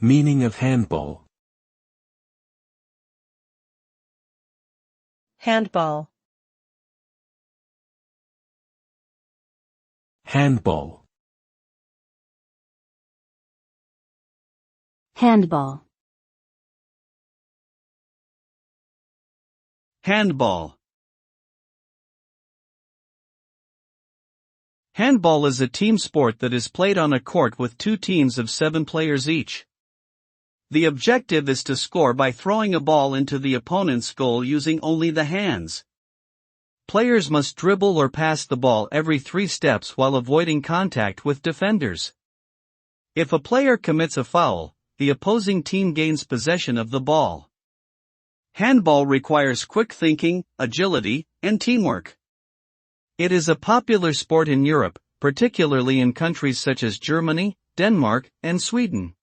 Meaning of handball. Handball. Handball. Handball. Handball. Handball is a team sport that is played on a court with two teams of 7 players each. The objective is to score by throwing a ball into the opponent's goal using only the hands. Players must dribble or pass the ball every 3 steps while avoiding contact with defenders. If a player commits a foul, the opposing team gains possession of the ball. Handball requires quick thinking, agility, and teamwork. It is a popular sport in Europe, particularly in countries such as Germany, Denmark, and Sweden.